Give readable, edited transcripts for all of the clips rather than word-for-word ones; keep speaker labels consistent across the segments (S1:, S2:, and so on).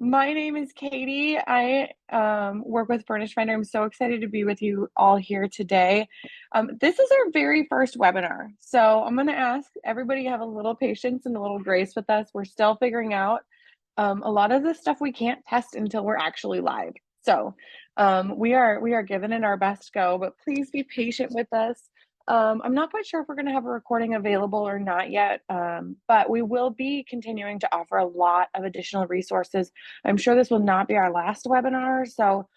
S1: My name is Katie. I work with Furnished Finder. I'm so excited to be with you all here today. This is our very first webinar. So I'm going to ask everybody to have a little patience and a little grace with us. We're still figuring out a lot of the stuff we can't test until we're actually live. So we are giving it our best go, but please be patient with us. I'm not quite sure if we're going to have a recording available or not yet, but we will be continuing to offer a lot of additional resources. I'm sure this will not be our last webinar, so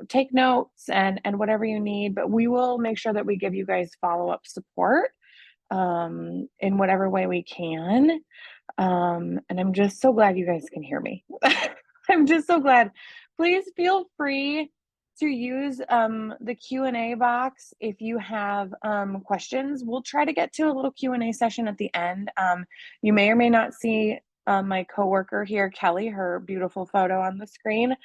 S1: take notes and whatever you need, but we will make sure that we give you guys follow-up support in whatever way we can. And I'm just so glad you guys can hear me. I'm just so glad. Please feel free to use the Q&A box if you have questions. We'll try to get to a little Q&A session at the end. You may or may not see my coworker here, Kelly, her beautiful photo on the screen.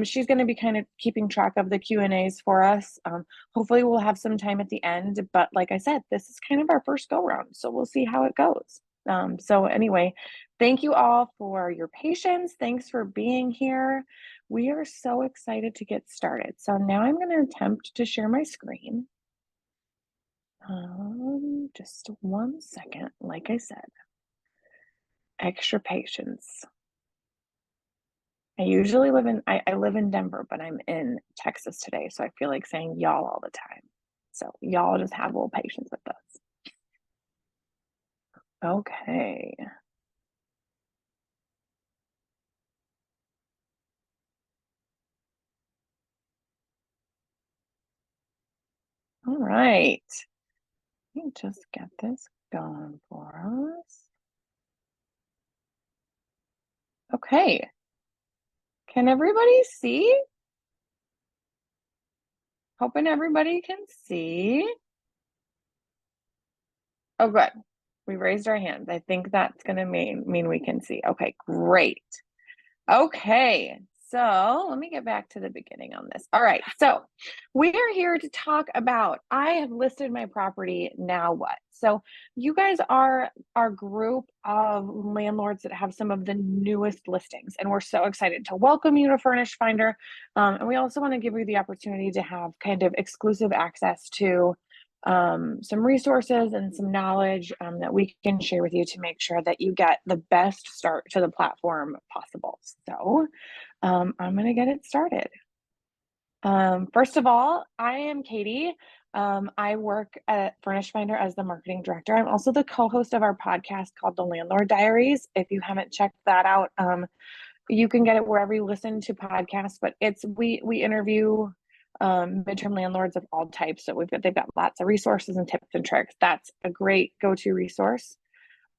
S1: She's going to be kind of keeping track of the Q&As for us. Hopefully we'll have some time at the end, but like I said, this is kind of our first go round, so we'll see how it goes. So anyway, thank you all for your patience. Thanks for being here. We are so excited to get started. So now I'm going to attempt to share my screen. Just 1 second. Like I said, extra patience. I usually live in, I live in Denver, but I'm in Texas today. So I feel like saying y'all all the time. So y'all just have a little patience with us. Okay. All right. Let me just get this going for us. Okay. Can everybody see? Hoping everybody can see. Oh, good. We raised our hands. I think that's going to mean we can see. Okay, great. Okay, so let me get back to the beginning on this. All right, so we are here to talk about, I have listed my property, now what? So you guys are our group of landlords that have some of the newest listings, and we're so excited to welcome you to Furnished Finder. And we also want to give you the opportunity to have kind of exclusive access to some resources and some knowledge that we can share with you to make sure that you get the best start to the platform possible. So I'm going to get it started. First of all, I am Katie. I work at Furnished Finder as the marketing director. I'm also the co-host of our podcast called The Landlord Diaries. If you haven't checked that out, you can get it wherever you listen to podcasts, but we interview midterm landlords of all types. So they've got lots of resources and tips and tricks. That's a great go-to resource.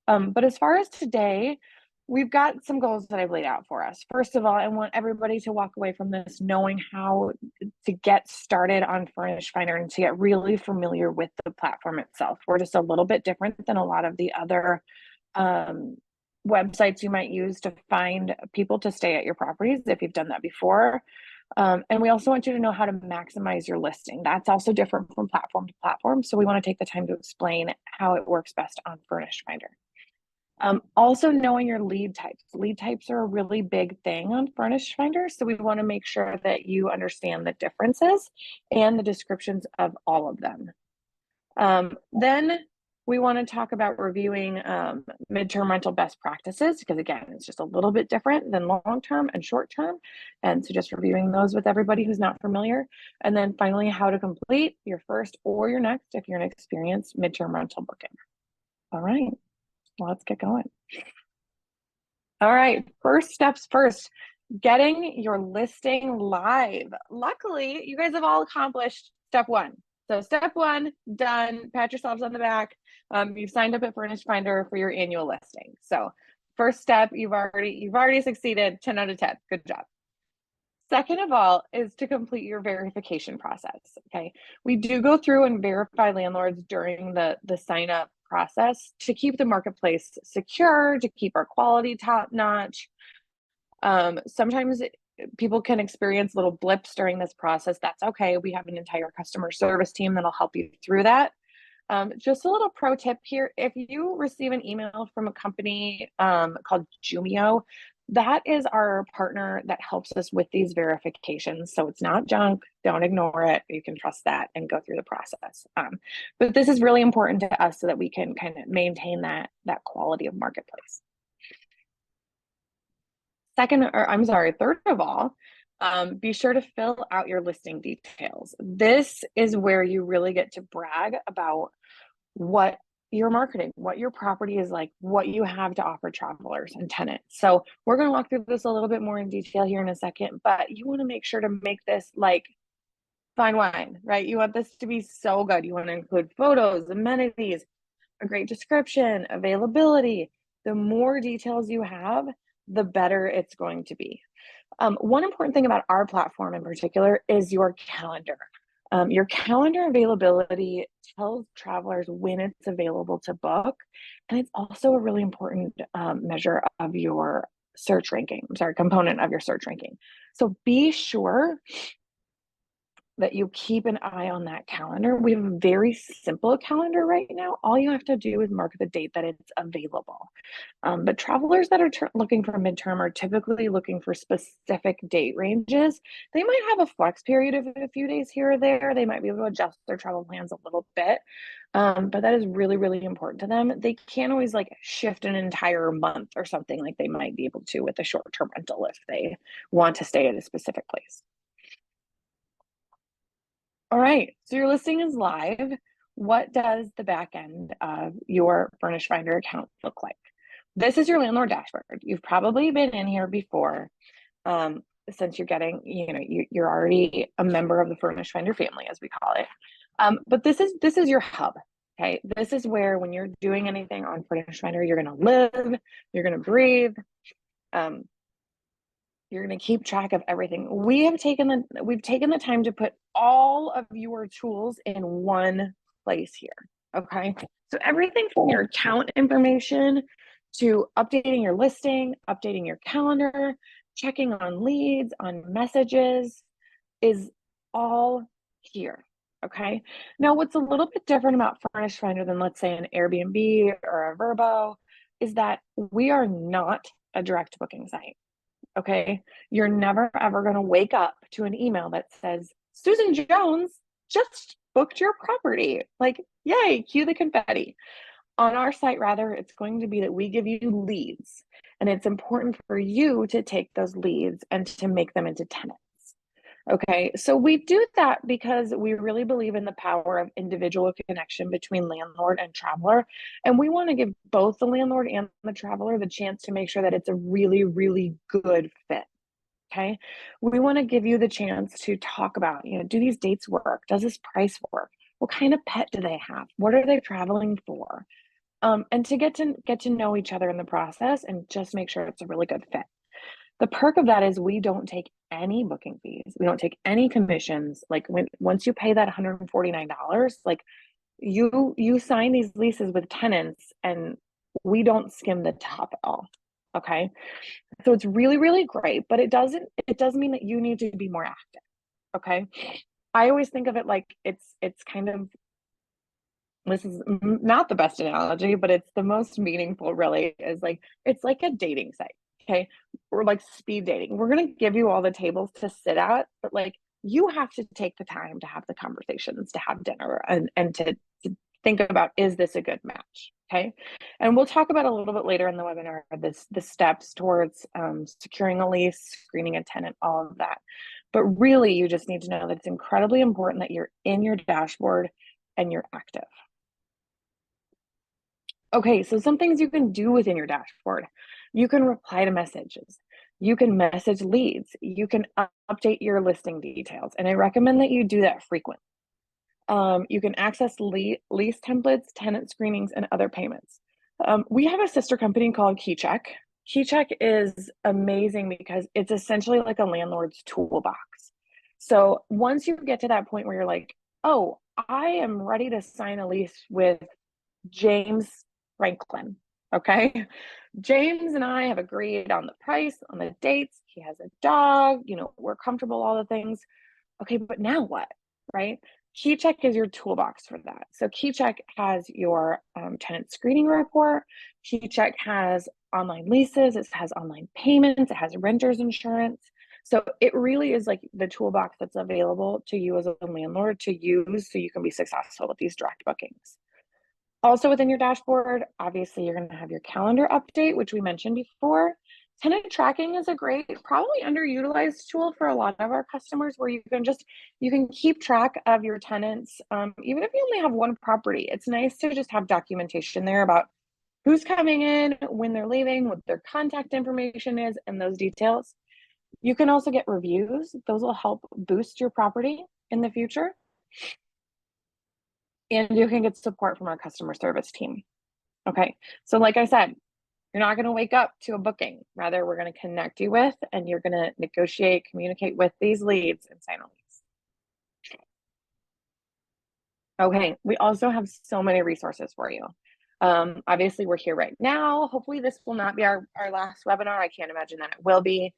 S1: But as far as today, we've got some goals that I've laid out for us. First of all, I want everybody to walk away from this knowing how to get started on Furnished Finder and to get really familiar with the platform itself. We're just a little bit different than a lot of the other websites you might use to find people to stay at your properties if you've done that before. And we also want you to know how to maximize your listing. That's also different from platform to platform. So we want to take the time to explain how it works best on Furnished Finder. Also knowing your lead types. Lead types are a really big thing on Furnished Finder. So we want to make sure that you understand the differences and the descriptions of all of them. Then we want to talk about reviewing midterm rental best practices, because again, it's just a little bit different than long-term and short-term. And so just reviewing those with everybody who's not familiar. And then finally, how to complete your first or your next, if you're an experienced midterm rental booking. All right, let's get going. All right, first steps first, getting your listing live. Luckily, you guys have all accomplished step one. So step one, done, pat yourselves on the back. You've signed up at Furnished Finder for your annual listing. So first step, you've already succeeded, 10 out of 10, good job. Second of all is to complete your verification process, okay? We do go through and verify landlords during the sign up process to keep the marketplace secure, to keep our quality top notch. Sometimes people can experience little blips during this process. That's okay. We have an entire customer service team that'll help you through that. Just a little pro tip here. If you receive an email from a company called Jumio, that is our partner that helps us with these verifications. So it's not junk. Don't ignore it. You can trust that and go through the process. But this is really important to us so that we can kind of maintain that quality of marketplace. Third of all, be sure to fill out your listing details. This is where you really get to brag about what you're marketing, what your property is like, what you have to offer travelers and tenants. So we're going to walk through this a little bit more in detail here in a second, but you want to make sure to make this like fine wine, right? You want this to be so good. You want to include photos, amenities, a great description, availability. The more details you have, the better it's going to be. One important thing about our platform in particular is your calendar. Your calendar availability tells travelers when it's available to book, and it's also a really important measure of your search ranking. Component of your search ranking. So be sure that you keep an eye on that calendar. We have a very simple calendar right now. All you have to do is mark the date that it's available. But travelers that are looking for midterm are typically looking for specific date ranges. They might have a flex period of a few days here or there. They might be able to adjust their travel plans a little bit. But that is really, really important to them. They can't always like shift an entire month or something like they might be able to with a short-term rental if they want to stay at a specific place. All right, so your listing is live. What does the back end of your Furnished Finder account look like? This is your landlord dashboard. You've probably been in here before, since you're getting, you're already a member of the Furnished Finder family, as we call it. But this is your hub. Okay, this is where when you're doing anything on Furnished Finder, you're going to live, you're going to breathe. You're going to keep track of everything. We've taken the time to put all of your tools in one place here. Okay. So everything from your account information to updating your listing, updating your calendar, checking on leads, on messages is all here. Okay. Now, what's a little bit different about Furnished Finder than, let's say, an Airbnb or a Vrbo is that we are not a direct booking site. Okay. You're never ever going to wake up to an email that says, Susan Jones just booked your property. Like, yay, cue the confetti. On our site, rather, it's going to be that we give you leads. And it's important for you to take those leads and to make them into tenants. Okay, so we do that because we really believe in the power of individual connection between landlord and traveler. And we want to give both the landlord and the traveler the chance to make sure that it's a really, really good fit. Okay, we want to give you the chance to talk about, do these dates work? Does this price work? What kind of pet do they have? What are they traveling for? And to get to know each other in the process and just make sure it's a really good fit. The perk of that is we don't take any booking fees. We don't take any commissions. Like once you pay that $149, like you sign these leases with tenants and we don't skim the top at all. Okay. So it's really, really great, but it does mean that you need to be more active. Okay. I always think of it like it's kind of, this is not the best analogy, but it's the most meaningful really, is like, it's like a dating site. Okay. Or like speed dating. We're going to give you all the tables to sit at, but like you have to take the time to have the conversations, to have dinner and to think about, is this a good match? Okay. And we'll talk about a little bit later in the webinar, the steps towards securing a lease, screening a tenant, all of that. But really, you just need to know that it's incredibly important that you're in your dashboard and you're active. Okay, so some things you can do within your dashboard. You can reply to messages. You can message leads. You can update your listing details. And I recommend that you do that frequently. You can access lease templates, tenant screenings, and other payments. We have a sister company called KeyCheck. KeyCheck is amazing because it's essentially like a landlord's toolbox. So once you get to that point where you're like, oh, I am ready to sign a lease with James Franklin. Okay. James and I have agreed on the price, on the dates. He has a dog, we're comfortable, all the things. Okay, but now what? Right? KeyCheck is your toolbox for that. So KeyCheck has your tenant screening report. KeyCheck has online leases. It has online payments. It has renter's insurance. So it really is like the toolbox that's available to you as a landlord to use so you can be successful with these direct bookings. Also within your dashboard, obviously you're going to have your calendar update, which we mentioned before. Tenant tracking is a great, probably underutilized tool for a lot of our customers where you can keep track of your tenants. Even if you only have one property, it's nice to just have documentation there about who's coming in, when they're leaving, what their contact information is, and those details. You can also get reviews. Those will help boost your property in the future. And you can get support from our customer service team. Okay, so like I said, you're not going to wake up to a booking. Rather, we're going to connect you with, and you're going to negotiate, communicate with these leads and sign a lease. Okay, we also have so many resources for you. Obviously, we're here right now. Hopefully, this will not be our last webinar. I can't imagine that it will be,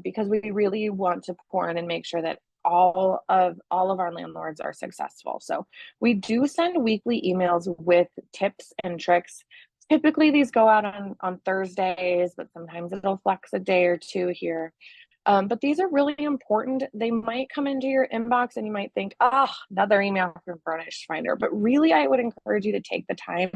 S1: because we really want to pour in and make sure that all of our landlords are successful. So we do send weekly emails with tips and tricks. Typically, these go out on Thursdays, but sometimes it'll flex a day or two here. But these are really important. They might come into your inbox and you might think, another email from Furnished Finder. But really, I would encourage you to take the time,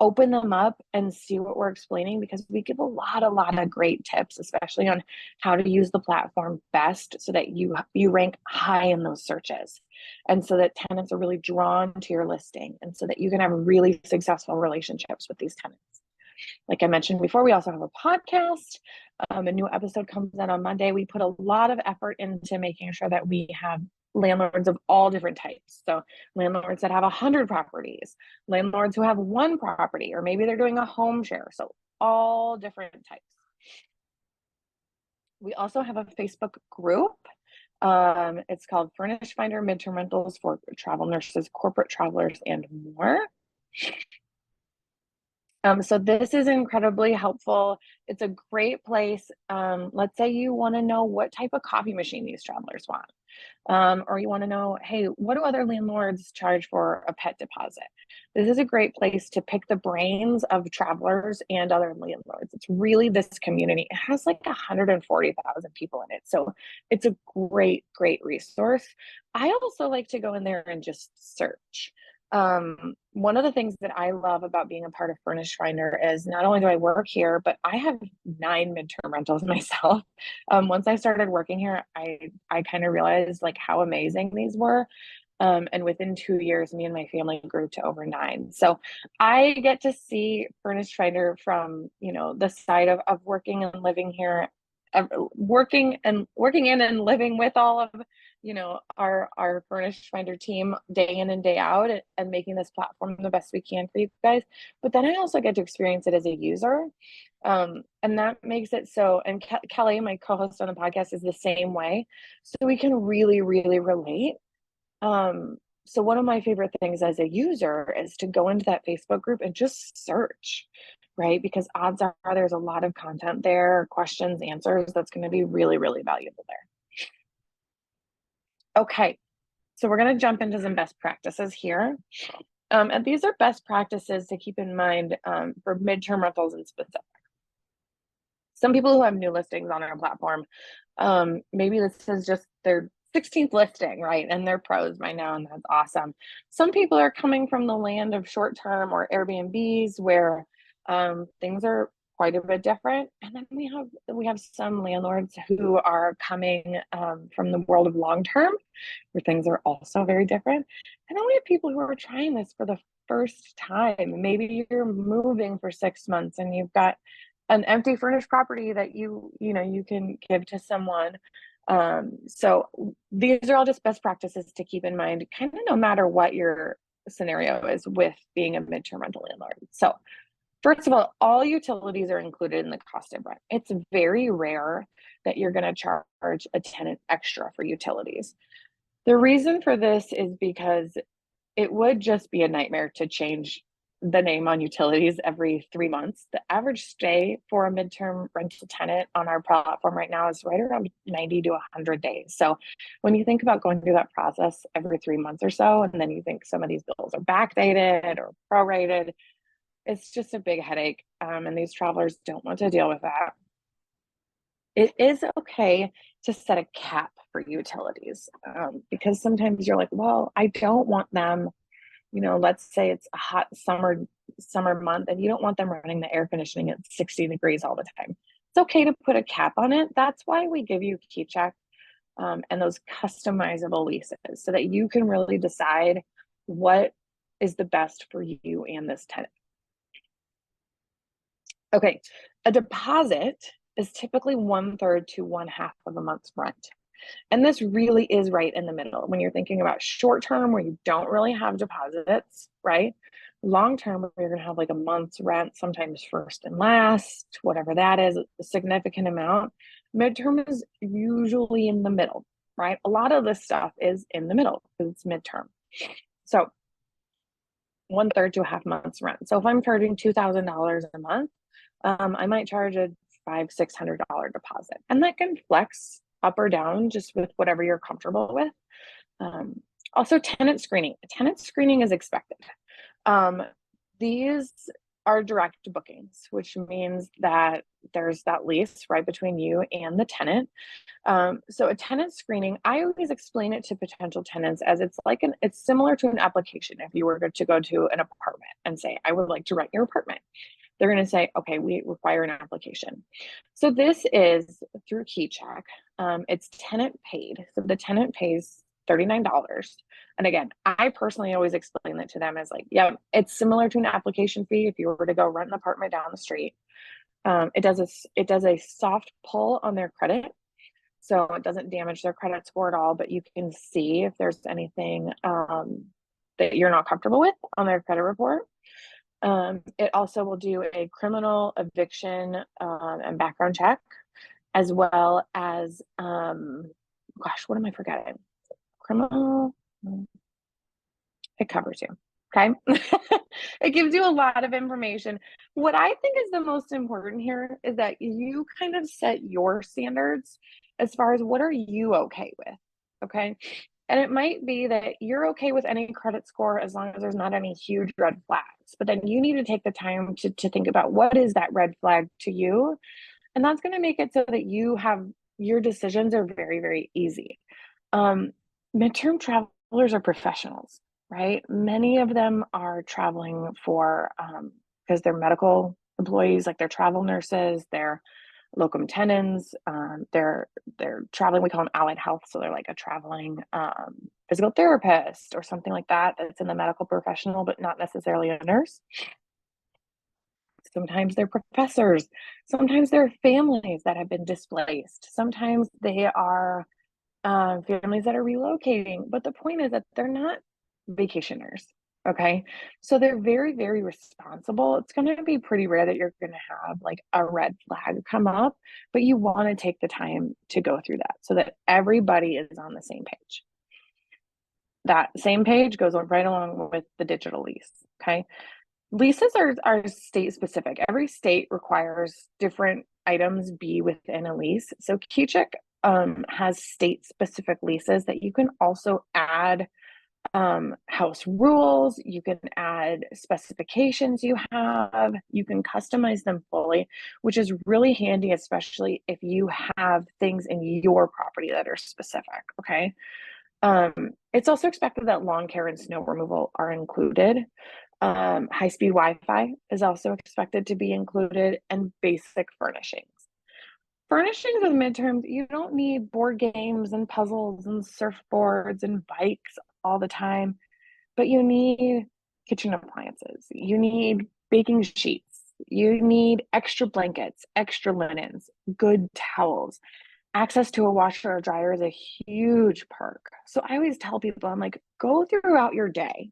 S1: open them up and see what we're explaining, because we give a lot of great tips, especially on how to use the platform best so that you rank high in those searches, and so that tenants are really drawn to your listing, and so that you can have really successful relationships with these tenants. Like I mentioned before, we also have a podcast. A new episode comes out on Monday. We put a lot of effort into making sure that we have landlords of all different types. So landlords that have 100 properties, landlords who have one property, or maybe they're doing a home share. So all different types. We also have a Facebook group. It's called Furnished Finder Midterm Rentals for Travel Nurses, Corporate Travelers, and more. So this is incredibly helpful. It's a great place. Let's say you want to know what type of coffee machine these travelers want, or you want to know, hey, what do other landlords charge for a pet deposit? This is a great place to pick the brains of travelers and other landlords. It's really this community. It has like 140,000 people in it. So it's a great resource. I also like to go in there and just search. One of the things that I love about being a part of Furnished Finder is not only do I work here, but I have 9 midterm rentals myself. Once I started working here, I kind of realized like how amazing these were. And within 2 years, me and my family grew to over 9. So I get to see Furnished Finder from, the side of working and living here, working in and living with all of our Furnished Finder team day in and day out, and making this platform the best we can for you guys. But then I also get to experience it as a user, and that makes it so. And Kelly, my co-host on the podcast, is the same way, so we can really relate. So one of my favorite things as a user is to go into that Facebook group and just search, right? Because odds are there's a lot of content there, questions, answers, that's going to be really valuable there. Okay, so we're going to jump into some best practices here. And these are best practices to keep in mind for midterm rentals in specific. Some people who have new listings on our platform, maybe this is just their 16th listing, right? And they're pros by now, and that's awesome. Some people are coming from the land of short-term or Airbnbs where things are quite a bit different. And then we have some landlords who are coming from the world of long-term, where things are also very different. And then we have people who are trying this for the first time. Maybe you're moving for 6 months and you've got an empty furnished property that you can give to someone. So these are all just best practices to keep in mind, kind of no matter what your scenario is with being a midterm rental landlord. So first of all utilities are included in the cost of rent. It's very rare that you're going to charge a tenant extra for utilities. The reason for this is because it would just be a nightmare to change the name on utilities every 3 months. The average stay for a midterm rental tenant on our platform right now is right around 90 to 100 days. So when you think about going through that process every 3 months or so, and then you think some of these bills are backdated or prorated, it's just a big headache. And these travelers don't want to deal with that. It is okay to set a cap for utilities, because sometimes you're like, well, I don't want them, let's say it's a hot summer month and you don't want them running the air conditioning at 60 degrees all the time. It's okay to put a cap on it. That's why we give you KeyCheck, and those customizable leases so that you can really decide what is the best for you and this tenant. Okay, a deposit is typically 1/3 to 1/2 of a month's rent. And this really is right in the middle when you're thinking about short term where you don't really have deposits, right? Long term, where you're going to have like a month's rent, sometimes first and last, whatever that is, a significant amount. Midterm is usually in the middle, right? A lot of this stuff is in the middle because it's midterm. So 1/3 to a half month's rent. So if I'm charging $2,000 a month, I might charge a $500-600 deposit, and that can flex up or down just with whatever you're comfortable with. Also, tenant screening. Tenant screening is expected. These are direct bookings, which means that there's that lease right between you and the tenant. So a tenant screening, I always explain it to potential tenants as it's similar to an application. If you were to go to an apartment and say, I would like to rent your apartment, they're going to say, okay, we require an application. So this is through KeyCheck. It's tenant paid. So the tenant pays $39. And again, I personally always explain that to them as like, yeah, it's similar to an application fee if you were to go rent an apartment down the street. It does a soft pull on their credit. So it doesn't damage their credit score at all, but you can see if there's anything that you're not comfortable with on their credit report. It also will do a criminal eviction and background check, as well as, gosh, what am I forgetting? Criminal, it covers you, okay? It gives you a lot of information. What I think is the most important here is that you kind of set your standards as far as what are you okay with, okay? And it might be that you're okay with any credit score as long as there's not any huge red flags. But then you need to take the time to think about what is that red flag to you. And that's going to make it so that your decisions are very, very easy. Midterm travelers are professionals, right? Many of them are traveling for, because they're medical employees, like they're travel nurses, they're locum tenens, they're traveling, we call them allied health, so they're like a traveling physical therapist or something like that that's in the medical professional but not necessarily a nurse. Sometimes they're professors, sometimes they're families that have been displaced, sometimes they are families that are relocating, but the point is that they're not vacationers. Okay. So they're very, very responsible. It's going to be pretty rare that you're going to have like a red flag come up, but you want to take the time to go through that so that everybody is on the same page. That same page goes right along with the digital lease. Okay. Leases are state specific. Every state requires different items be within a lease. So KeyCheck has state specific leases that you can also add house rules, you can add specifications you have, you can customize them fully, which is really handy, especially if you have things in your property that are specific, okay? It's also expected that lawn care and snow removal are included. High-speed Wi-Fi is also expected to be included, and basic furnishings. Furnishings with midterms, you don't need board games and puzzles and surfboards and bikes all the time, but you need kitchen appliances. You need baking sheets. You need extra blankets, extra linens, good towels. Access to a washer or dryer is a huge perk. So I always tell people, I'm like, go throughout your day,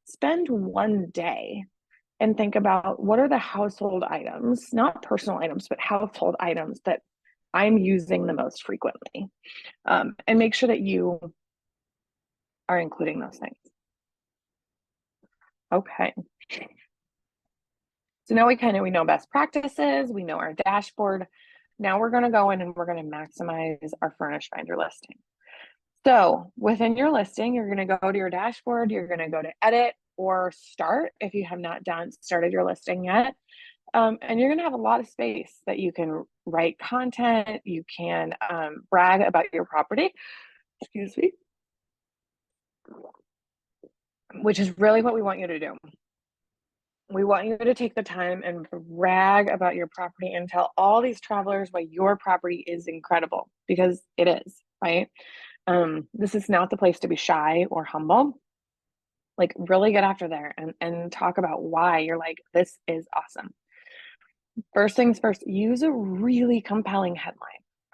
S1: spend one day and think about what are the household items, not personal items, but household items that I'm using the most frequently, and make sure that you are including those things. Okay. So now we know best practices, we know our dashboard. Now we're going to go in and we're going to maximize our Furnished Finder listing. So within your listing, you're going to go to your dashboard, you're going to go to edit or start if you have not started your listing yet. And you're going to have a lot of space that you can write content, you can brag about your property, excuse me, which is really what we want you to do. We want you to take the time and brag about your property and tell all these travelers why your property is incredible, because it is, right? This is not the place to be shy or humble. Like, really get after there and talk about why you're like, this is awesome. First things first, use a really compelling headline.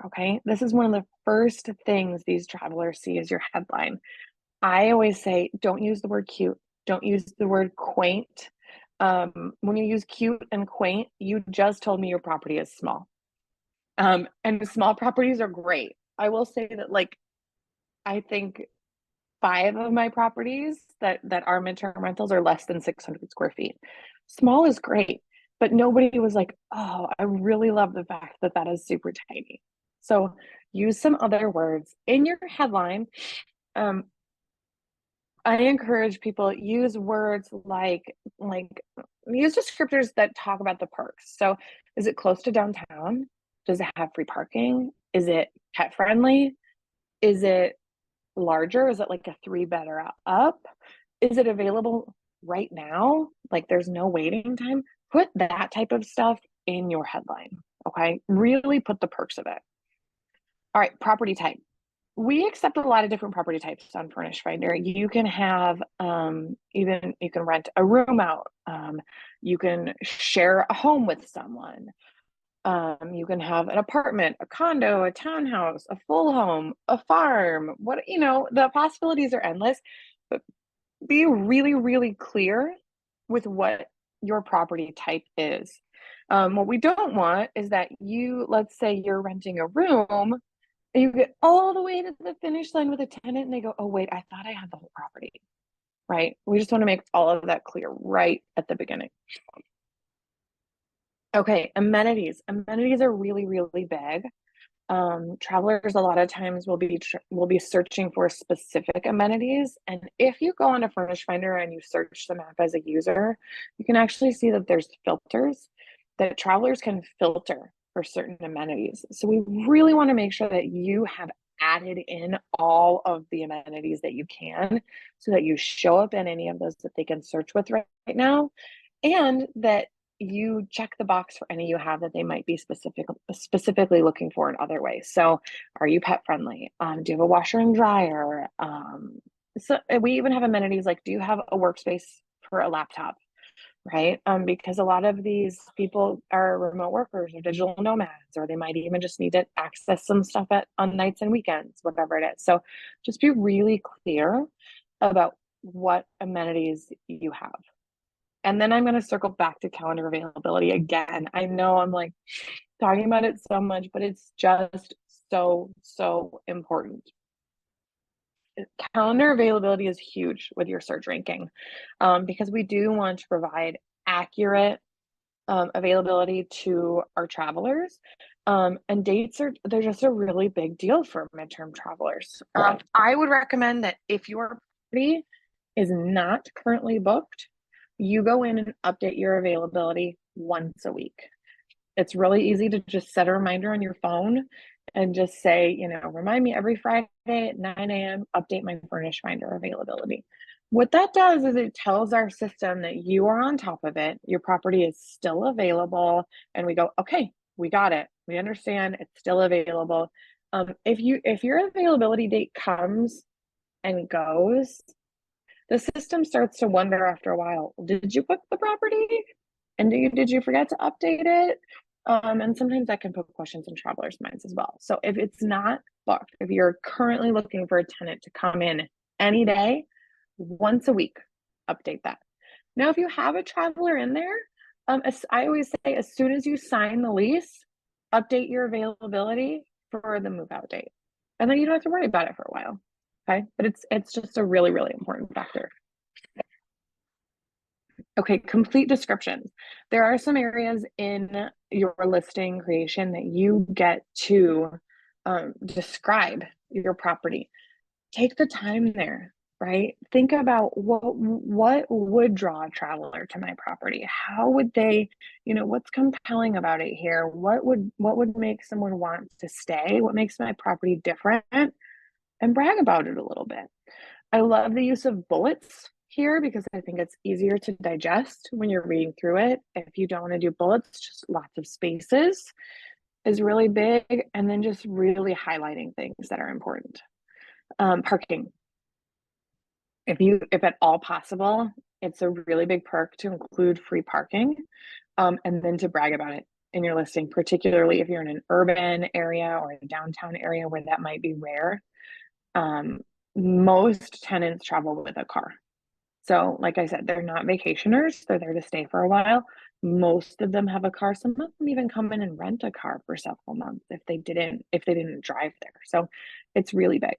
S1: Okay. This is one of the first things these travelers see is your headline. I always say, don't use the word cute. Don't use the word quaint. When you use cute and quaint, you just told me your property is small. And small properties are great. I will say that, like, I think 5 of my properties that are midterm rentals are less than 600 square feet. Small is great, but nobody was like, oh, I really love the fact that that is super tiny. So use some other words in your headline. I encourage people use words like use descriptors that talk about the perks. So is it close to downtown? Does it have free parking? Is it pet friendly? Is it larger? Is it like a 3-bed or up? Is it available right now? Like, there's no waiting time. Put that type of stuff in your headline. Okay. Really put the perks of it. All right. Property type. We accept a lot of different property types on Furnished Finder. You can have even you can rent a room out. You can share a home with someone. You can have an apartment, a condo, a townhouse, a full home, a farm. What, the possibilities are endless, but be really, really clear with what your property type is. What we don't want is that let's say you're renting a room and you get all the way to the finish line with a tenant and they go, oh, wait, I thought I had the whole property, right? We just want to make all of that clear right at the beginning. Okay, amenities. Amenities are really, really big. Travelers a lot of times will be searching for specific amenities. And if you go on a Furnished Finder and you search the map as a user, you can actually see that there's filters that travelers can filter for certain amenities. So we really want to make sure that you have added in all of the amenities that you can so that you show up in any of those that they can search with right now, and that you check the box for any you have that they might be specifically looking for in other ways. So are you pet friendly? Do you have a washer and dryer? So we even have amenities like, do you have a workspace for a laptop? Right? Because a lot of these people are remote workers or digital nomads, or they might even just need to access some stuff on nights and weekends, whatever it is. So just be really clear about what amenities you have. And then I'm going to circle back to calendar availability again. I know I'm like talking about it so much, but it's just so, so important. Calendar availability is huge with your search ranking, because we do want to provide accurate availability to our travelers. And dates they're just a really big deal for midterm travelers. I would recommend that if your property is not currently booked, you go in and update your availability once a week. It's really easy to just set a reminder on your phone and just say, remind me every Friday at 9 a.m., update my Furnished Finder availability. What that does is it tells our system that you are on top of it, your property is still available, and we go, okay, we got it. We understand it's still available. If your availability date comes and goes, the system starts to wonder after a while, did you book the property? And did you forget to update it? And sometimes that can put questions in travelers' minds as well. So if it's not booked, if you're currently looking for a tenant to come in any day, once a week, update that. Now, if you have a traveler in there, as I always say, as soon as you sign the lease, update your availability for the move out date. And then you don't have to worry about it for a while. Okay. But it's just a really, really important factor. Okay, complete descriptions. There are some areas in your listing creation that you get to describe your property. Take the time there, right? Think about what would draw a traveler to my property. How would they, what's compelling about it here? What would make someone want to stay? What makes my property different? And brag about it a little bit. I love the use of bullets here because I think it's easier to digest when you're reading through it. If you don't want to do bullets, just lots of spaces is really big. And then just really highlighting things that are important. Parking. If at all possible, it's a really big perk to include free parking, and then to brag about it in your listing, particularly if you're in an urban area or a downtown area where that might be rare. Most tenants travel with a car. So, like I said, they're not vacationers. They're there to stay for a while. Most of them have a car. Some of them even come in and rent a car for several months if they didn't drive there. So it's really big.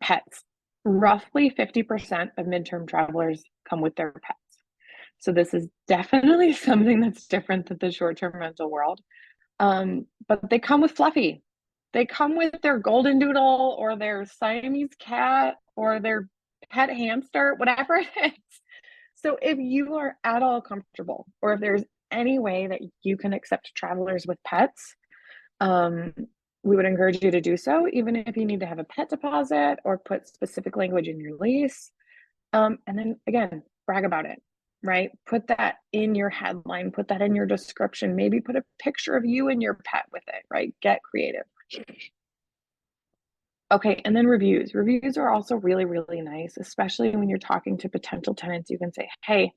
S1: Pets. Roughly 50% of midterm travelers come with their pets. So this is definitely something that's different than the short-term rental world. But they come with Fluffy. They come with their golden doodle or their Siamese cat or their pet hamster, whatever it is. So if you are at all comfortable, or if there's any way that you can accept travelers with pets, we would encourage you to do so, even if you need to have a pet deposit or put specific language in your lease. And then again, brag about it, right? Put that in your headline, put that in your description, maybe put a picture of you and your pet with it, right? Get creative. Okay, and then reviews. Reviews are also really, really nice, especially when you're talking to potential tenants. You can say, hey,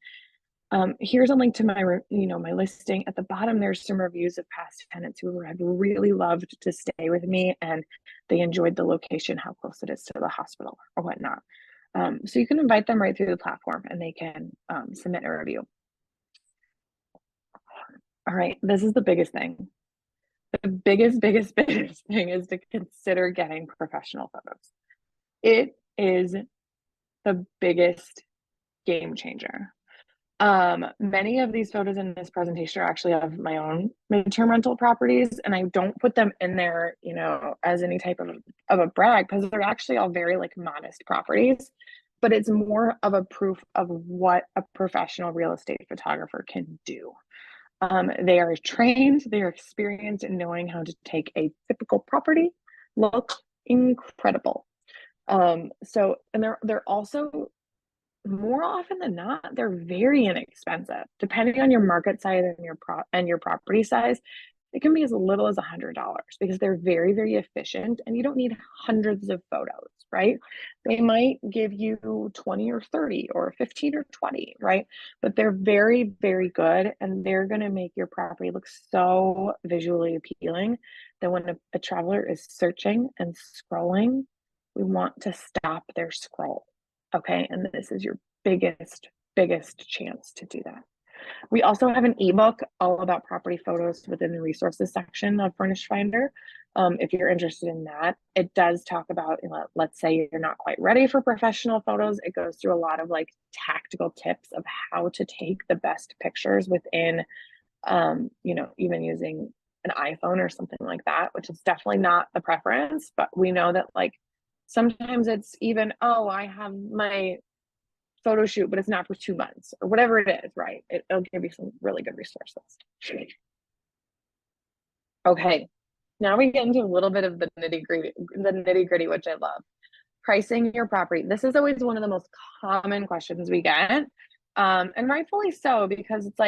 S1: here's a link to my listing. At the bottom, there's some reviews of past tenants who have really loved to stay with me and they enjoyed the location, how close it is to the hospital or whatnot. So you can invite them right through the platform and they can submit a review. All right, this is the biggest thing. The biggest thing is to consider getting professional photos. It is the biggest game changer. Many of these photos in this presentation are actually of my own midterm rental properties, and I don't put them in there, as any type of a brag, because they're actually all very modest properties, but it's more of a proof of what a professional real estate photographer can do. They are trained, they are experienced in knowing how to take a typical property look incredible. And they're also, more often than not, they're very inexpensive. Depending on your market size and your property size, it can be as little as $100 because they're very, very efficient and you don't need hundreds of photos, right? They might give you 20 or 30 or 15 or 20, right? But they're very, very good and they're going to make your property look so visually appealing that when a traveler is searching and scrolling, we want to stop their scroll. Okay, and this is your biggest chance to do that. We also have an ebook all about property photos within the resources section of Furnished Finder. If you're interested in that, it does talk about, let's say you're not quite ready for professional photos. It goes through a lot of tactical tips of how to take the best pictures within, even using an iPhone or something like that, which is definitely not the preference, but we know that sometimes it's even, I have my photo shoot, but it's not for 2 months or whatever it is, right? It'll give you some really good resources. Okay, now we get into a little bit of the nitty gritty, which I love. Pricing your property. This is always one of the most common questions we get, and rightfully so, because it's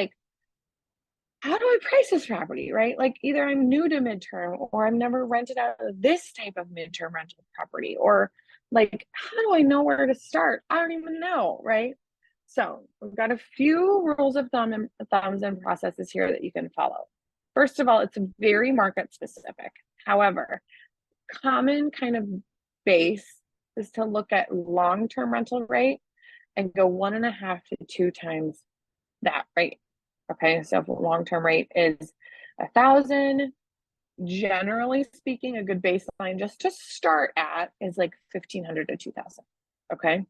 S1: how do I price this property, right? Either I'm new to midterm or I've never rented out of this type of midterm rental property, or how do I know where to start? I don't even know, right? So we've got a few rules of thumbs and processes here that you can follow. First of all, it's very market specific. However, common kind of base is to look at long-term rental rate and go 1.5 to 2 times that rate. Okay, so if a long-term rate is 1,000, generally speaking, a good baseline just to start at is 1,500 to 2,000. Okay.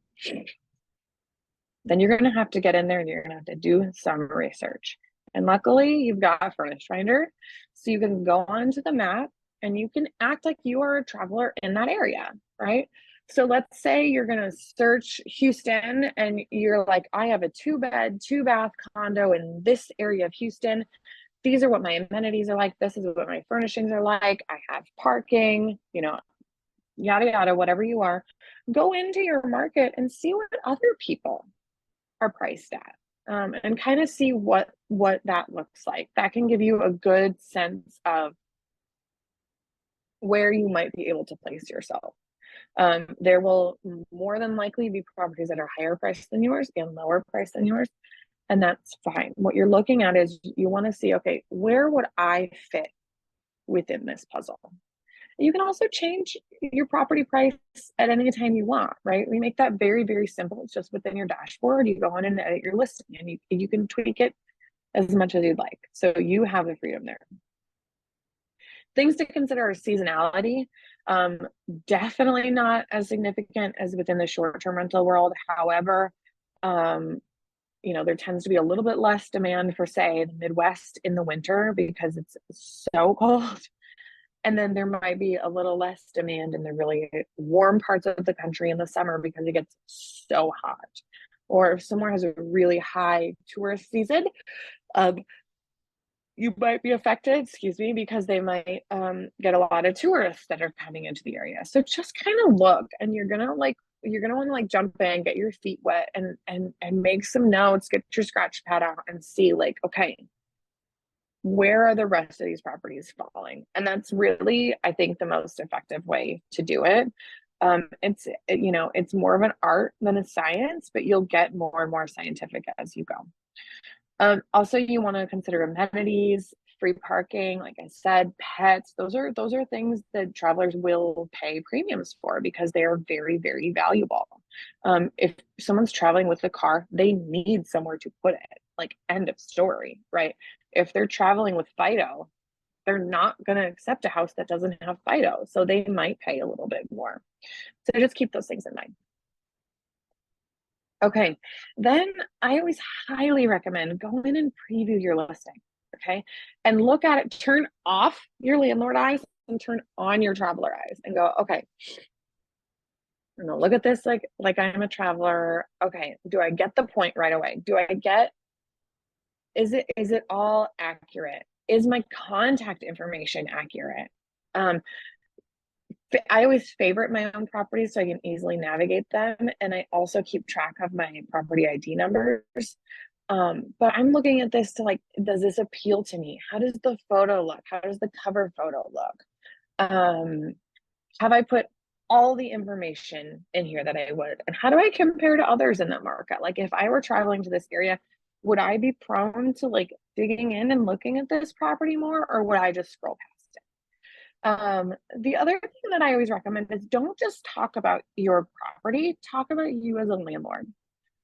S1: then you're going to have to get in there and you're going to have to do some research. And luckily, you've got Furnished Finder, so you can go onto the map and you can act like you are a traveler in that area, right? So let's say you're going to search Houston and you're like, I have a 2-bed, 2-bath condo in this area of Houston. These are what my amenities are like. This is what my furnishings are like. I have parking, you know, yada, yada, whatever you are. Go into your market and see what other people are priced at, and kind of see what that looks like. That can give you a good sense of where you might be able to place yourself. There will more than likely be properties that are higher priced than yours and lower priced than yours, and that's fine. What you're looking at is you want to see, okay, where would I fit within this puzzle? You can also change your property price at any time you want, right? We make that very, very simple. It's just within your dashboard. You go in and edit your listing, and you can tweak it as much as you'd like. So you have the freedom there. Things to consider are seasonality. Definitely not as significant as within the short-term rental world. However, you know, there tends to be a little bit less demand for, say, the Midwest in the winter because it's so cold. And then there might be a little less demand in the really warm parts of the country in the summer because it gets so hot. Or if somewhere has a really high tourist season, you might be affected, because they might get a lot of tourists that are coming into the area. So just kind of look, and you're gonna want to like jump in, get your feet wet, and make some notes, get your scratch pad out, and see like, okay, where are the rest of these properties falling? And that's really, I think, the most effective way to do it. It's more of an art than a science, but you'll get more and more scientific as you go. Also, you want to consider amenities, free parking, like I said, pets. Those are things that travelers will pay premiums for because they are very, very valuable. If someone's traveling with a car, they need somewhere to put it. Like, end of story, right? If they're traveling with Fido, they're not going to accept a house that doesn't have Fido, so they might pay a little bit more. So just keep those things in mind. Okay, then I always highly recommend go in and preview your listing, okay? And look at it, turn off your landlord eyes and turn on your traveler eyes and go, okay, I'm gonna look at this like I'm a traveler. Okay, do I get the point right away? Is it all accurate? Is my contact information accurate? I always favorite my own properties so I can easily navigate them. And I also keep track of my property ID numbers. But I'm looking at this to like, does this appeal to me? How does the photo look? How does the cover photo look? Have I put all the information in here that I would? And how do I compare to others in that market? Like if I were traveling to this area, would I be prone to like digging in and looking at this property more, or would I just scroll past it? The other thing that I always recommend is don't just talk about your property, talk about you as a landlord.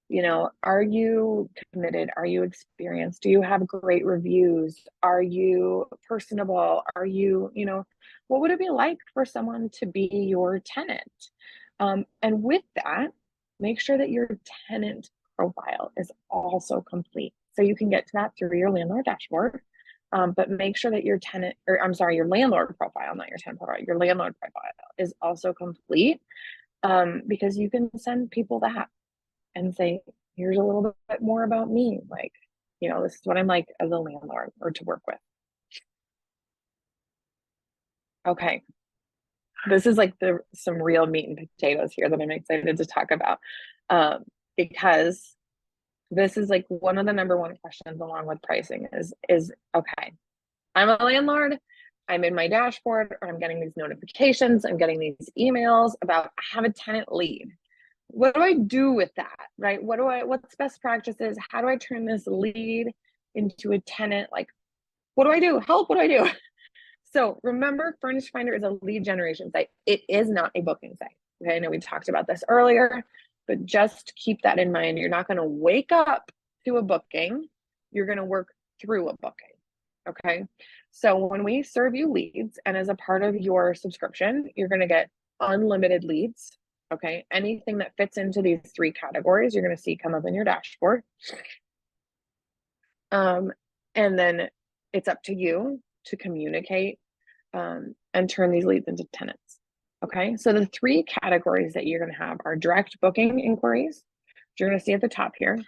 S1: You know, are you committed? Are you experienced? Do you have great reviews? Are you personable? Are you, what would it be like for someone to be your tenant? And with that, make sure that your tenant profile is also complete. So you can get to that through your landlord dashboard. But make sure that your your landlord profile, not your tenant profile, your landlord profile is also complete, because you can send people that and say, here's a little bit more about me. Like, this is what I'm like as a landlord or to work with. Okay. This is like some real meat and potatoes here that I'm excited to talk about, because this is like one of the number one questions along with pricing is okay, I'm a landlord, I'm in my dashboard, or I'm getting these notifications, I'm getting these emails about I have a tenant lead. What do I do with that, right? What's best practices? How do I turn this lead into a tenant? Like, what do I do? Help, what do I do? So remember, Furnished Finder is a lead generation site. It is not a booking site. Okay, I know we talked about this earlier, but just keep that in mind. You're not going to wake up to a booking. You're going to work through a booking. Okay, so when we serve you leads, and as a part of your subscription, you're going to get unlimited leads. Okay, anything that fits into these three categories, you're going to see come up in your dashboard. And then it's up to you to communicate and turn these leads into tenants. Okay, so the three categories that you're going to have are direct booking inquiries, which you're going to see at the top here,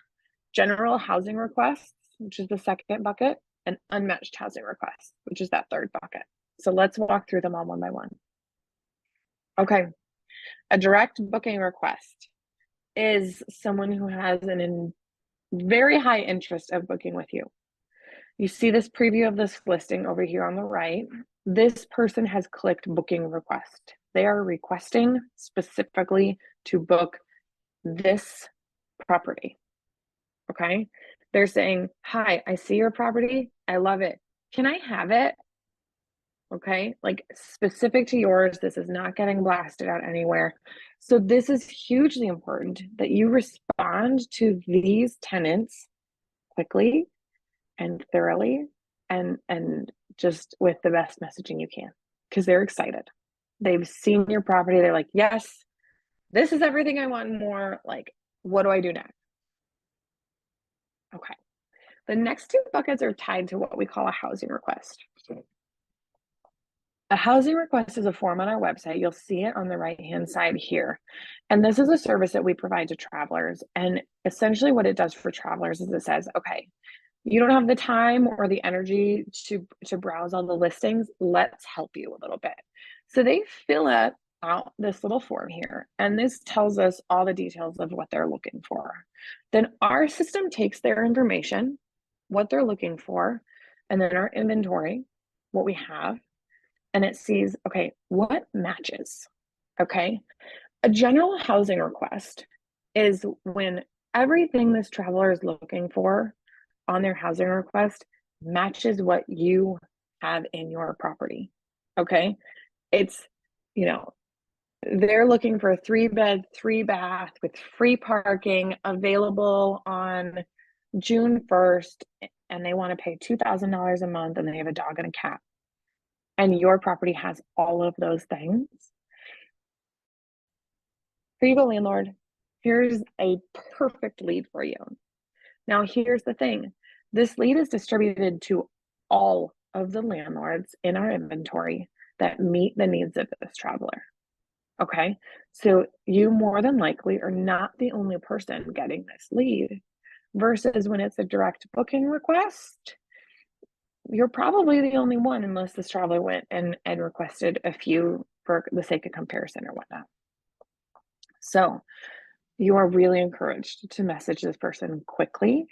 S1: general housing requests, which is the second bucket, and unmatched housing requests, which is that third bucket. So let's walk through them all one by one. Okay, a direct booking request is someone who has an very high interest of booking with you. You see this preview of this listing over here on the right. This person has clicked booking request. They are requesting specifically to book this property. Okay. They're saying, hi, I see your property. I love it. Can I have it? Okay. Like specific to yours. This is not getting blasted out anywhere. So this is hugely important that you respond to these tenants quickly and thoroughly and just with the best messaging you can, because they're excited. They've seen your property. They're like, yes, this is everything I want and more. Like, what do I do next? Okay. The next two buckets are tied to what we call a housing request. A housing request is a form on our website. You'll see it on the right-hand side here. And this is a service that we provide to travelers. And essentially what it does for travelers is it says, okay, you don't have the time or the energy to browse all the listings. Let's help you a little bit. So they fill out this little form here, and this tells us all the details of what they're looking for. Then our system takes their information, what they're looking for, and then our inventory, what we have, and it sees, okay, what matches? Okay. A general housing request is when everything this traveler is looking for on their housing request matches what you have in your property. Okay. It's, you know, they're looking for a 3-bed, 3-bath with free parking available on June 1st, and they want to pay $2,000 a month, and they have a dog and a cat. And your property has all of those things. Here you go, landlord. Here's a perfect lead for you. Now, here's the thing. This lead is distributed to all of the landlords in our inventory that meet the needs of this traveler. Okay, so you more than likely are not the only person getting this lead, versus when it's a direct booking request, you're probably the only one unless this traveler went and requested a few for the sake of comparison or whatnot. So you are really encouraged to message this person quickly.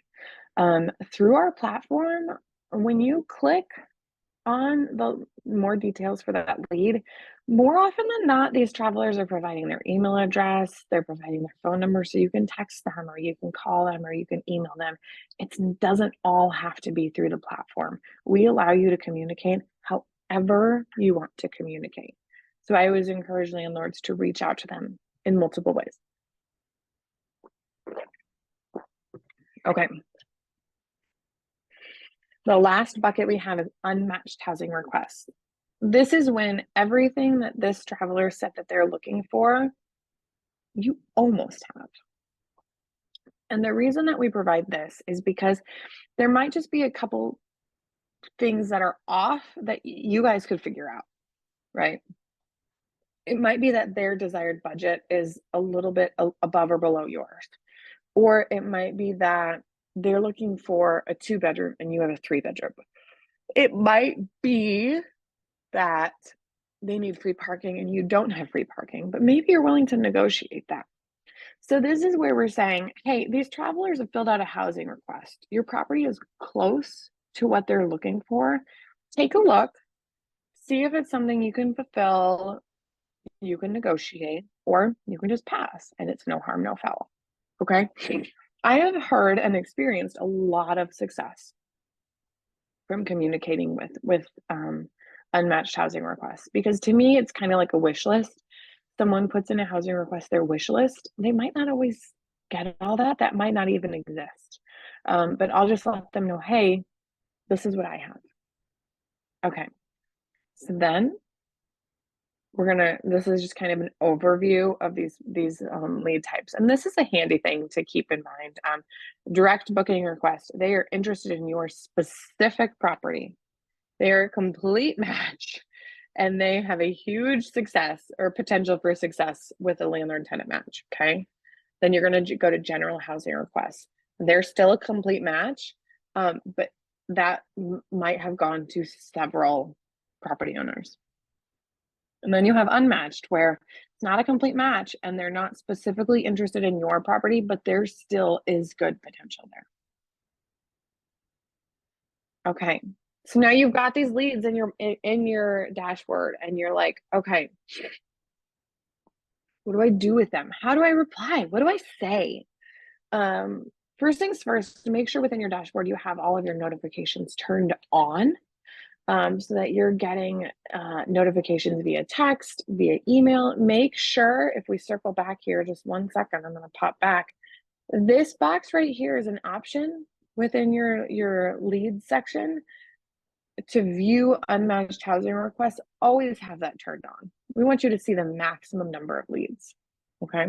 S1: Through our platform, when you click on the more details for that lead, more often than not, these travelers are providing their email address, they're providing their phone number, so you can text them or you can call them or you can email them. It doesn't all have to be through the platform. We allow you to communicate however you want to communicate. So I always encourage landlords to reach out to them in multiple ways. Okay. The last bucket we have is unmatched housing requests. This is when everything that this traveler said that they're looking for, you almost have. And the reason that we provide this is because there might just be a couple things that are off that you guys could figure out, right? It might be that their desired budget is a little bit above or below yours. Or it might be that they're looking for a 2-bedroom and you have a 3-bedroom. It might be that they need free parking and you don't have free parking, but maybe you're willing to negotiate that. So this is where we're saying, hey, these travelers have filled out a housing request. Your property is close to what they're looking for. Take a look, see if it's something you can fulfill, you can negotiate, or you can just pass and it's no harm, no foul. Okay. I have heard and experienced a lot of success from communicating with unmatched housing requests, because to me, it's kind of like a wish list. Someone puts in a housing request, their wish list, they might not always get all that. That might not even exist. But I'll just let them know, hey, this is what I have. Okay. So then this is just kind of an overview of these lead types. And this is a handy thing to keep in mind. Direct booking request, they are interested in your specific property. They are a complete match, and they have a huge success or potential for success with a landlord tenant match, okay? Then you're gonna go to general housing requests. They're still a complete match, but that might have gone to several property owners. And then you have unmatched, where it's not a complete match and they're not specifically interested in your property, but there still is good potential there. Okay, so now you've got these leads in your dashboard, and you're like, okay, what do I do with them? How do I reply? What do I say? First things first, make sure within your dashboard you have all of your notifications turned on. So that you're getting notifications via text, via email. Make sure, if we circle back here just 1 second, I'm going to pop back. This box right here is an option within your leads section to view unmatched housing requests. Always have that turned on. We want you to see the maximum number of leads, okay?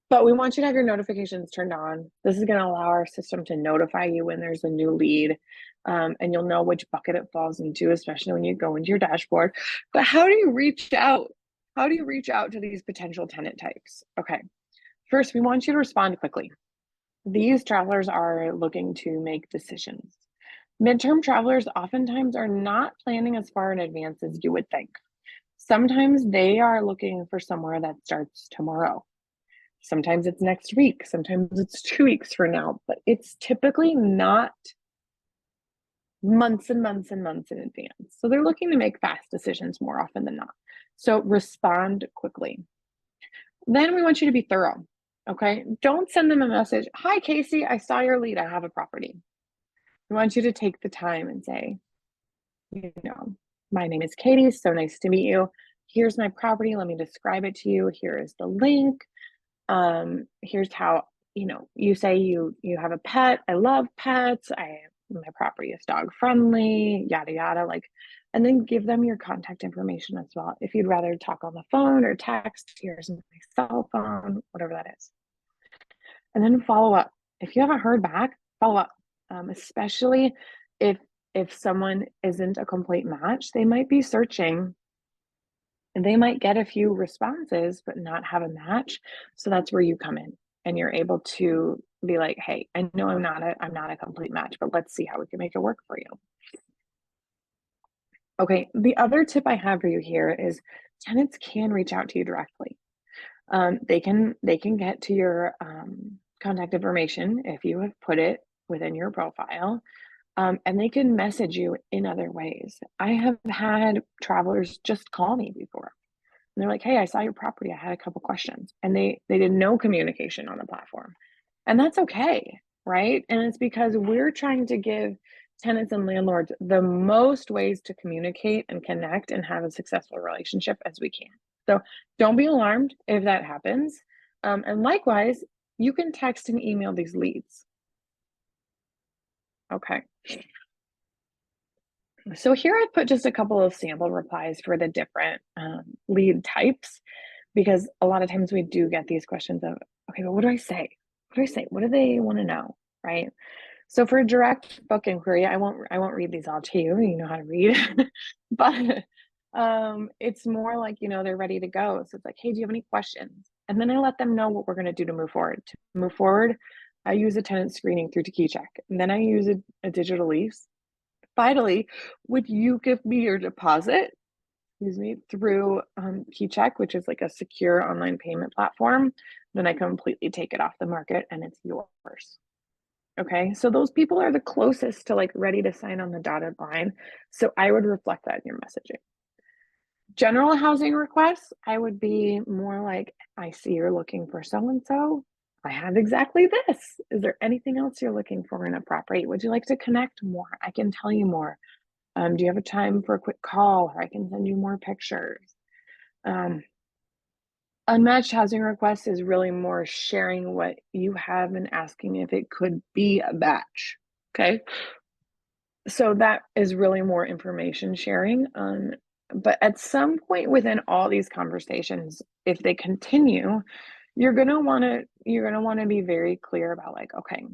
S1: But we want you to have your notifications turned on. This is going to allow our system to notify you when there's a new lead, and you'll know which bucket it falls into, especially when you go into your dashboard. But how do you reach out? How do you reach out to these potential tenant types? Okay, first, we want you to respond quickly. These travelers are looking to make decisions. Midterm travelers oftentimes are not planning as far in advance as you would think. Sometimes they are looking for somewhere that starts tomorrow. Sometimes it's next week, sometimes it's 2 weeks from now, but it's typically not months and months and months in advance. So they're looking to make fast decisions more often than not. So respond quickly. Then we want you to be thorough, okay? Don't send them a message, hi Casey, I saw your lead, I have a property. We want you to take the time and say, my name is Katie, so nice to meet you. Here's my property, let me describe it to you. Here is the link. Here's how, you say you have a pet. I love pets. My property is dog friendly, yada, yada, and then give them your contact information as well. If you'd rather talk on the phone or text, here's my cell phone, whatever that is. And then follow up. If you haven't heard back, follow up. Especially if someone isn't a complete match, they might be searching and they might get a few responses, but not have a match. So that's where you come in, and you're able to be like, hey, I know I'm not a complete match, but let's see how we can make it work for you. Okay, the other tip I have for you here is tenants can reach out to you directly. They can get to your contact information if you have put it within your profile. And they can message you in other ways. I have had travelers just call me before. And they're like, hey, I saw your property. I had a couple questions. And they did no communication on the platform. And that's okay, right? And it's because we're trying to give tenants and landlords the most ways to communicate and connect and have a successful relationship as we can. So don't be alarmed if that happens. And likewise, you can text and email these leads. Okay. So here I've put just a couple of sample replies for the different lead types, because a lot of times we do get these questions of, okay, but what do I say? What do I say? What do they want to know, right? So for a direct book inquiry, I won't read these all to you. You know how to read, but it's more like, they're ready to go. So it's like, hey, do you have any questions? And then I let them know what we're going to do to move forward. To move forward, I use a tenant screening through to KeyCheck, and then I use a digital lease. Finally, would you give me your deposit, through KeyCheck, which is like a secure online payment platform? Then I completely take it off the market and it's yours. Okay, so those people are the closest to ready to sign on the dotted line. So I would reflect that in your messaging. General housing requests, I would be more like, I see you're looking for so-and-so. I have exactly this. Is there anything else you're looking for in a property? Would you like to connect more? I can tell you more. Do you have a time for a quick call, or I can send you more pictures? Unmatched housing requests is really more sharing what you have and asking if it could be a match. Okay. So that is really more information sharing. But at some point within all these conversations, if they continue, you're gonna want to be very clear about like, okay,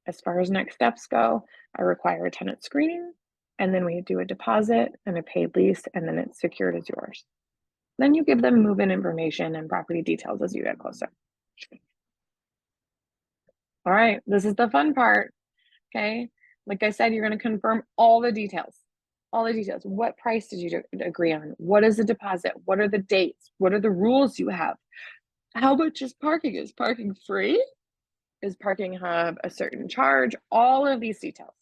S1: as far as next steps go, I require a tenant screening, and then we do a deposit and a paid lease, and then it's secured as yours. Then you give them move-in information and property details as you get closer. All right, this is the fun part. Okay. Like I said, you're going to confirm all the details. All the details. What price did you agree on? What is the deposit? What are the dates? What are the rules you have? How much is parking? Is parking free? Is parking have a certain charge? All of these details.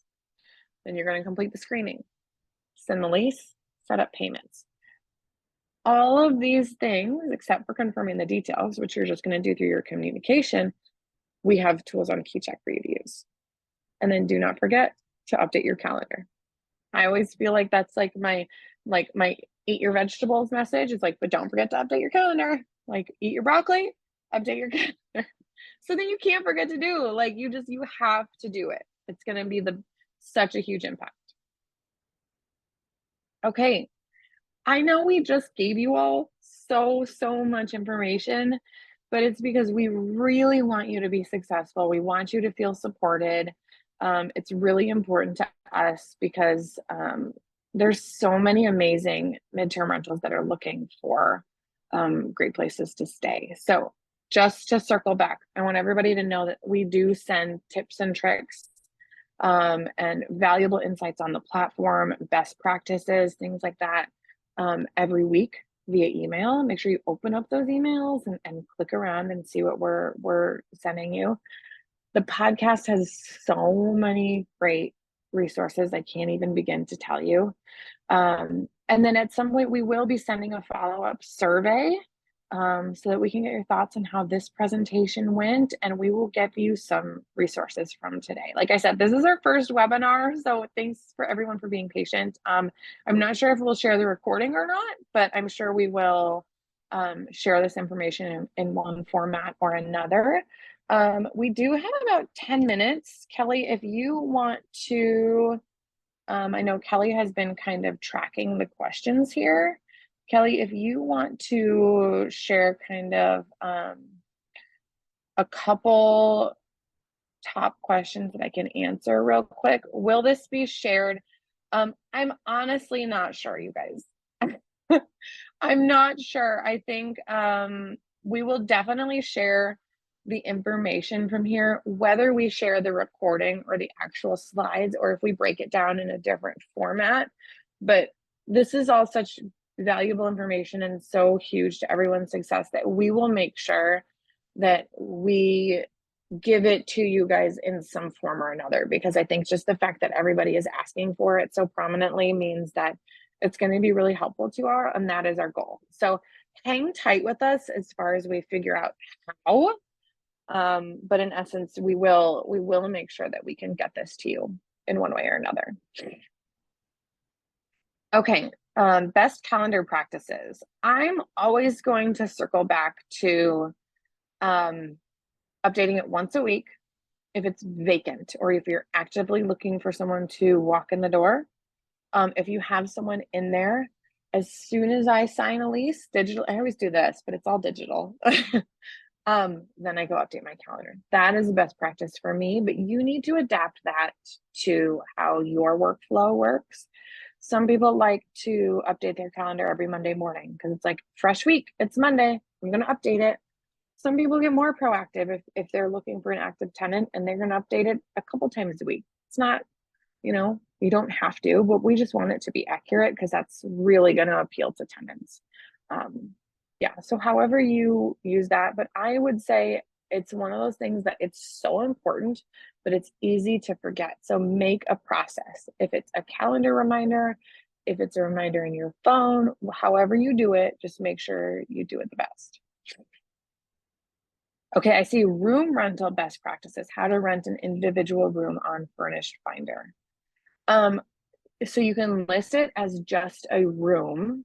S1: Then you're going to complete the screening, send the lease, set up payments. All of these things, except for confirming the details, which you're just going to do through your communication, we have tools on KeyCheck for you to use. And then do not forget to update your calendar. I always feel like that's like my eat your vegetables message. It's like, but don't forget to update your calendar. Like eat your broccoli, update your calendar. So then you can't forget to do, like you have to do it. It's going to be such a huge impact. Okay. I know we just gave you all so much information, but it's because we really want you to be successful. We want you to feel supported. It's really important to us because there's so many amazing midterm rentals that are looking for great places to stay. So just to circle back, I want everybody to know that we do send tips and tricks and valuable insights on the platform, best practices, things like that every week via email. Make sure you open up those emails and click around and see what we're sending you. The podcast has so many great resources. I can't even begin to tell you. And then at some point we will be sending a follow-up survey so that we can get your thoughts on how this presentation went, and we will give you some resources from today. Like I said, this is our first webinar, so thanks for everyone for being patient. I'm not sure if we'll share the recording or not, but I'm sure we will share this information in one format or another. We do have about 10 minutes. Kelly, if you want to, I know Kelly has been kind of tracking the questions here. Kelly, if you want to share kind of a couple top questions that I can answer real quick, will this be shared? I'm honestly not sure, you guys. I'm not sure. I think we will definitely share the information from here, whether we share the recording or the actual slides, or if we break it down in a different format. But this is all such valuable information and so huge to everyone's success that we will make sure that we give it to you guys in some form or another, because I think just the fact that everybody is asking for it so prominently means that it's going to be really helpful to our, and that is our goal. So hang tight with us as far as we figure out how, but in essence, we will make sure that we can get this to you in one way or another. Okay, best calendar practices. I'm always going to circle back to updating it once a week if it's vacant, or if you're actively looking for someone to walk in the door. If you have someone in there, as soon as I sign a lease, digital, I always do this, but it's all digital. Then I go update my calendar. That is the best practice for me, but you need to adapt that to how your workflow works. Some people like to update their calendar every Monday morning because it's like fresh week. It's Monday. I'm going to update it. Some people get more proactive if they're looking for an active tenant, and they're going to update it a couple times a week. It's not, you don't have to, but we just want it to be accurate because that's really going to appeal to tenants. Yeah, so however you use that, but I would say it's one of those things that it's so important, but it's easy to forget. So make a process. If it's a calendar reminder, if it's a reminder in your phone, however you do it, just make sure you do it the best. Okay, I see room rental best practices, how to rent an individual room on Furnished Finder. So you can list it as just a room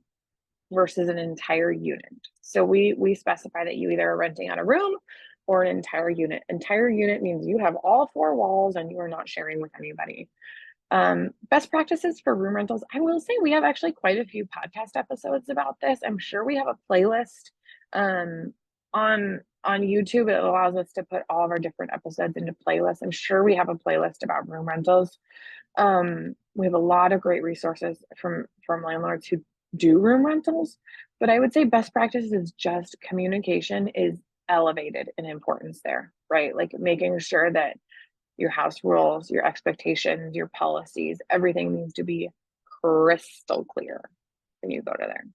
S1: versus an entire unit. So we specify that you either are renting out a room or an entire unit. Entire unit means you have all four walls and you are not sharing with anybody. Best practices for room rentals. I will say we have actually quite a few podcast episodes about this. I'm sure we have a playlist on YouTube. It allows us to put all of our different episodes into playlists. I'm sure we have a playlist about room rentals. We have a lot of great resources from landlords who do room rentals, but I would say best practices is just communication is elevated in importance there, right? Like making sure that your house rules, your expectations, your policies, everything needs to be crystal clear when you go to there.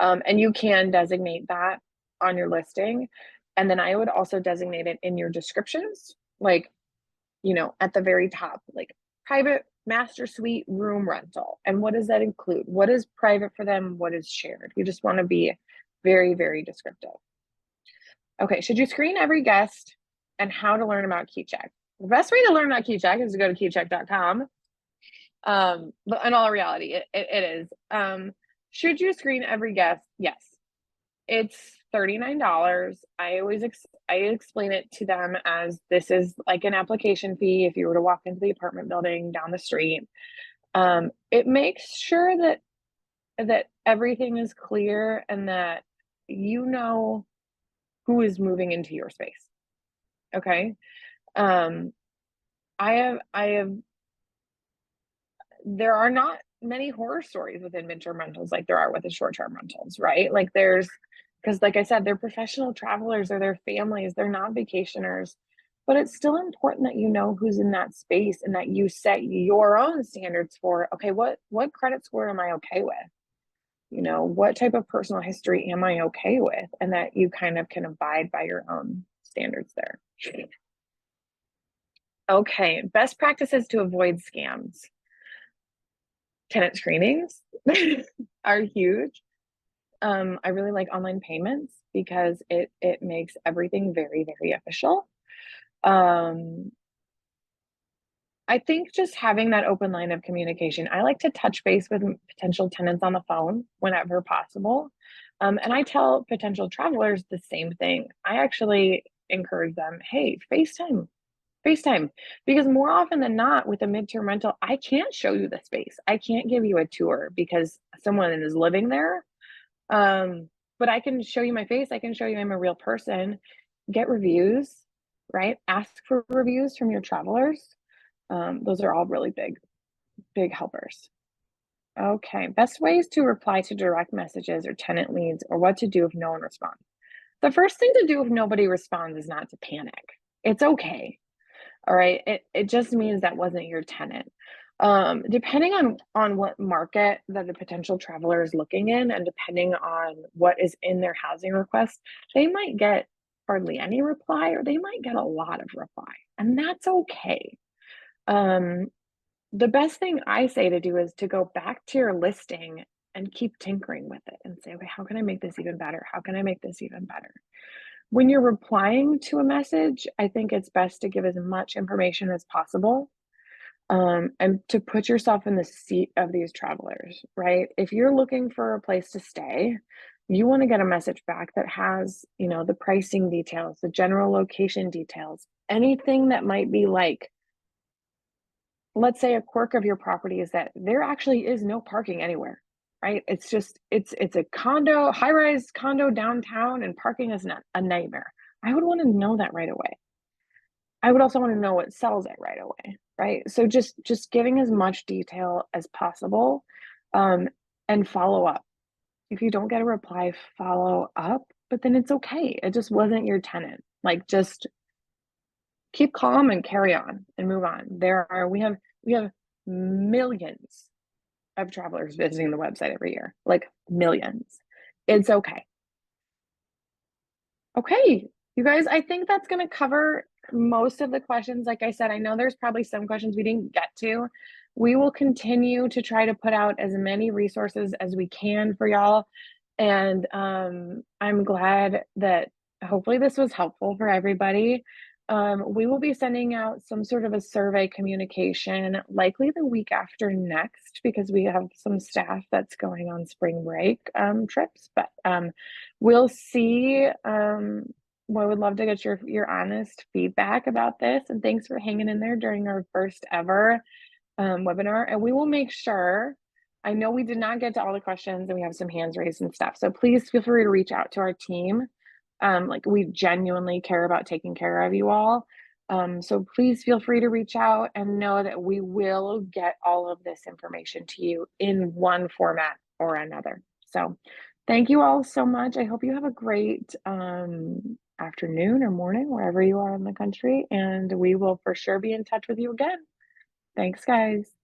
S1: And you can designate that on your listing. And then I would also designate it in your descriptions, like, you know, at the very top, like private master suite room rental. And what does that include? What is private for them? What is shared? You just want to be very, very descriptive. Okay, should you screen every guest and how to learn about KeyCheck? The best way to learn about KeyCheck is to go to keycheck.com. But in all reality, it is. Should you screen every guest? Yes. It's $39. I explain it to them as this is like an application fee if you were to walk into the apartment building down the street. It makes sure that everything is clear and that you know who is moving into your space. Okay. There are not many horror stories within midterm rentals like there are with the short-term rentals, right? Like because like I said, they're professional travelers or their families, they're not vacationers, but it's still important that you know who's in that space and that you set your own standards for, okay, what credit score am I okay with? You know, what type of personal history am I okay with? And that you kind of can abide by your own standards there. Okay, best practices to avoid scams. Tenant screenings are huge. I really like online payments because it makes everything very, very official. I think just having that open line of communication. I like to touch base with potential tenants on the phone whenever possible. And I tell potential travelers the same thing. I actually encourage them, hey, FaceTime, because more often than not with a midterm rental, I can't show you the space. I can't give you a tour because someone is living there. But I can show you my face. I can show you I'm a real person. Get reviews, right? Ask for reviews from your travelers. Those are all really big helpers. Okay, best ways to reply to direct messages or tenant leads, or what to do if no one responds. The first thing to do if nobody responds is not to panic. It's okay. All right. It just means that wasn't your tenant. Depending on what market that a potential traveler is looking in, and depending on what is in their housing request, they might get hardly any reply, or they might get a lot of reply, and that's okay. The best thing I say to do is to go back to your listing and keep tinkering with it and say, okay, how can I make this even better? How can I make this even better? When you're replying to a message, I think it's best to give as much information as possible, and to put yourself in the seat of these travelers, right? If you're looking for a place to stay, you want to get a message back that has, you know, the pricing details, the general location details, anything that might be like, let's say a quirk of your property is that there actually is no parking anywhere, right? It's just, it's a condo, high-rise condo downtown, and parking is not a nightmare. I would want to know that right away. I would also want to know what sells it right away, right? So just giving as much detail as possible, and follow up. If you don't get a reply, follow up, but then it's okay. It just wasn't your tenant. Like, just keep calm and carry on and move on. We have millions of travelers visiting the website every year, like millions. It's okay. Okay, you guys, I think that's going to cover most of the questions. Like I said, I know there's probably some questions we didn't get to. We will continue to try to put out as many resources as we can for y'all. And I'm glad that hopefully this was helpful for everybody. We will be sending out some sort of a survey communication, likely the week after next, because we have some staff that's going on spring break trips. But we'll see. We would love to get your honest feedback about this. And thanks for hanging in there during our first ever webinar, and we will make sure. I know we did not get to all the questions and we have some hands raised and stuff. So please feel free to reach out to our team. Like we genuinely care about taking care of you all. So please feel free to reach out and know that we will get all of this information to you in one format or another. So thank you all so much. I hope you have a great afternoon or morning, wherever you are in the country, and we will for sure be in touch with you again. Thanks, guys.